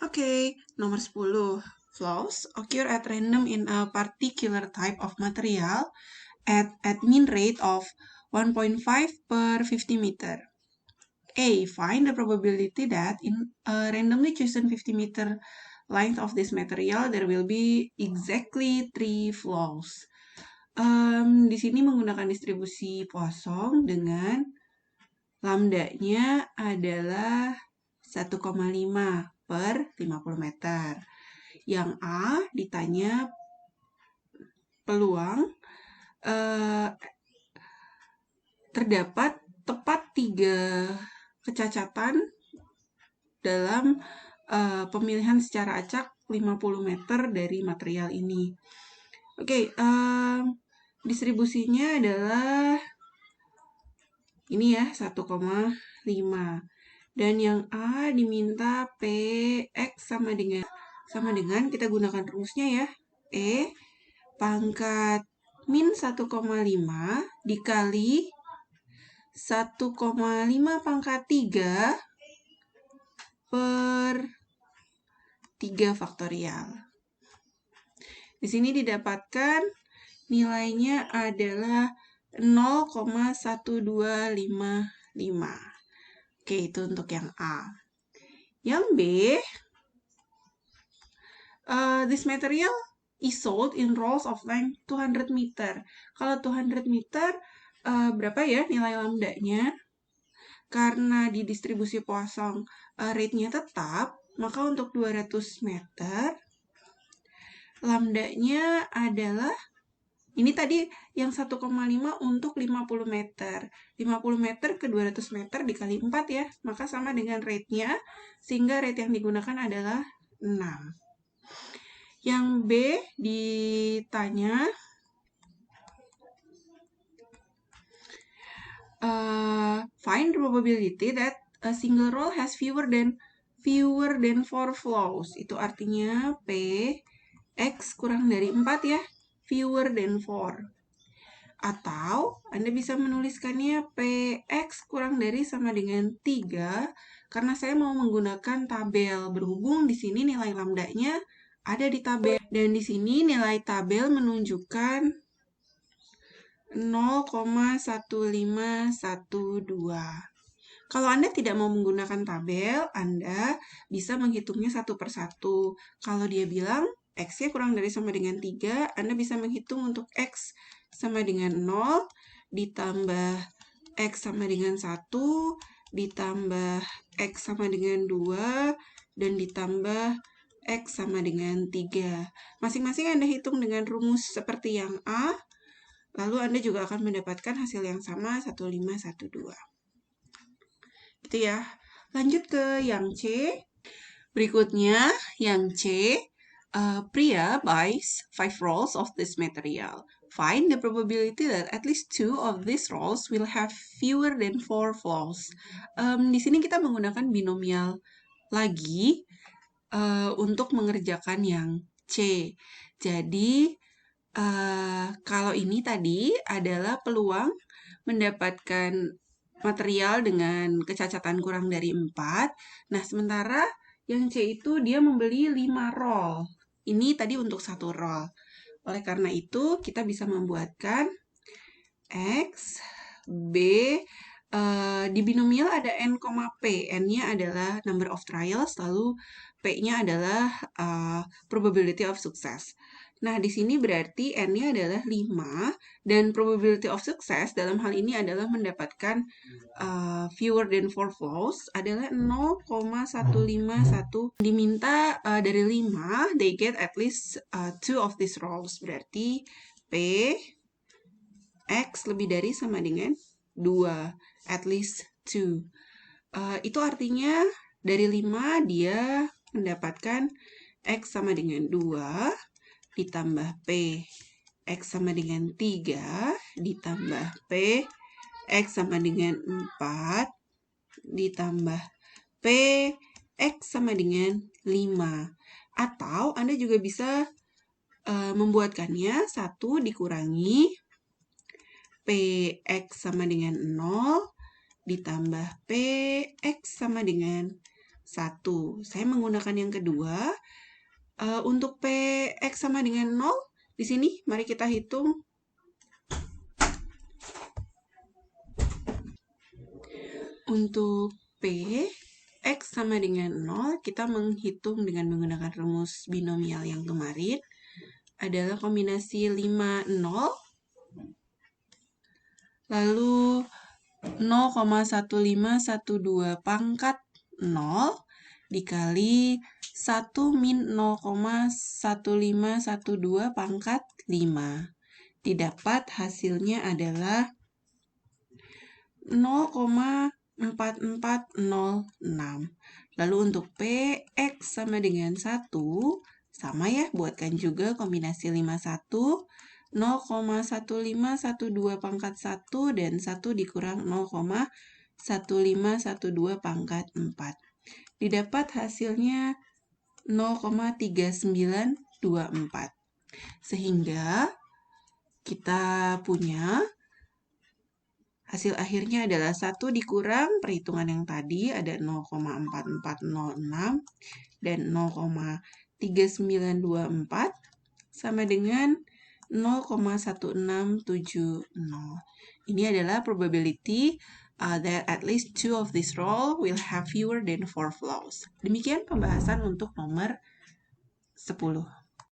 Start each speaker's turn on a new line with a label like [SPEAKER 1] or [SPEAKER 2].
[SPEAKER 1] Oke, nomor 10. Flows occur at random in a particular type of material at mean rate of 1.5 per 50 meter. A. Find the probability that in a randomly chosen 50 meter length of this material, there will be exactly 3 flows. Di sini menggunakan distribusi Poisson dengan lambdanya adalah 1,5 per 50 meter. Yang A ditanya peluang terdapat tepat 3 kecacatan dalam pemilihan secara acak 50 meter dari material ini. Oke, distribusinya adalah ini ya, 1,5. Dan yang A diminta PX sama dengan kita gunakan rumusnya ya. E pangkat min 1,5 dikali 1,5 pangkat 3 per 3 faktorial. Di sini didapatkan nilainya adalah 0,1255. Oke, itu untuk yang A. Yang B, this material is sold in rolls of length 200 meter. Kalau 200 meter, berapa ya nilai lambdanya? Karena di distribusi Poisson rate-nya tetap, maka untuk 200 meter, lambdanya adalah ini tadi yang 1,5 untuk 50 meter. 50 meter ke 200 meter dikali 4 ya. Maka sama dengan rate-nya, sehingga rate yang digunakan adalah 6. Yang B ditanya, find the probability that a single roll has fewer than 4 flows. Itu artinya P, X kurang dari 4 ya. Fewer than 4. Atau Anda bisa menuliskannya PX kurang dari sama dengan 3 karena saya mau menggunakan tabel. Berhubung di sini nilai lambdanya ada di tabel dan di sini nilai tabel menunjukkan 0,1512. Kalau Anda tidak mau menggunakan tabel, Anda bisa menghitungnya satu per satu. Kalau dia bilang X-nya kurang dari sama dengan 3, Anda bisa menghitung untuk X sama dengan 0, ditambah X sama dengan 1, ditambah X sama dengan 2, dan ditambah X sama dengan 3. Masing-masing Anda hitung dengan rumus seperti yang A, lalu Anda juga akan mendapatkan hasil yang sama 1512. Gitu ya. Lanjut ke yang C. Berikutnya, yang C. Priya buys 5 rolls of this material. Find the probability that at least 2 of these rolls will have fewer than 4 flows. Di sini kita menggunakan binomial lagi untuk mengerjakan yang C. Jadi, kalau ini tadi adalah peluang mendapatkan material dengan kecacatan kurang dari 4. Nah, sementara yang C itu dia membeli 5 roll. Ini tadi untuk 1 roll. Oleh karena itu, kita bisa membuatkan X, B, di binomial ada N, P. N-nya adalah number of trials, lalu P-nya adalah probability of success. Nah, di sini berarti N-nya adalah 5, dan probability of success dalam hal ini adalah mendapatkan fewer than 4 flows adalah 0,151. Diminta dari 5, they get at least 2 of these rolls. Berarti P, X lebih dari sama dengan 2, at least 2. Itu artinya dari 5 dia mendapatkan X sama dengan 2, ditambah P, X sama dengan 3, ditambah P, X sama dengan 4, ditambah P, X sama dengan 5. Atau Anda juga bisa membuatkannya 1 dikurangi PX sama dengan 0, ditambah PX sama dengan 1. Saya menggunakan yang kedua. Untuk PX sama dengan 0, di sini mari kita hitung. Untuk P, X sama dengan 0, kita menghitung dengan menggunakan rumus binomial yang kemarin. Adalah kombinasi 5, 0. Lalu 0,1512 pangkat 0 dikali 1 min 0,1512 pangkat 5. Didapat hasilnya adalah 0,4406. Lalu untuk P, X sama dengan 1, sama ya, buatkan juga kombinasi 51, 0,1512 pangkat 1, dan 1 dikurang 0,1512 pangkat 4. Didapat hasilnya 0,3924. Sehingga kita punya hasil akhirnya adalah 1 dikurang perhitungan yang tadi, ada 0,4406 dan 0,3924 sama dengan 0,1670. Ini adalah probability that at least 2 of this roll will have fewer than 4 flaws. Demikian pembahasan untuk nomor 10.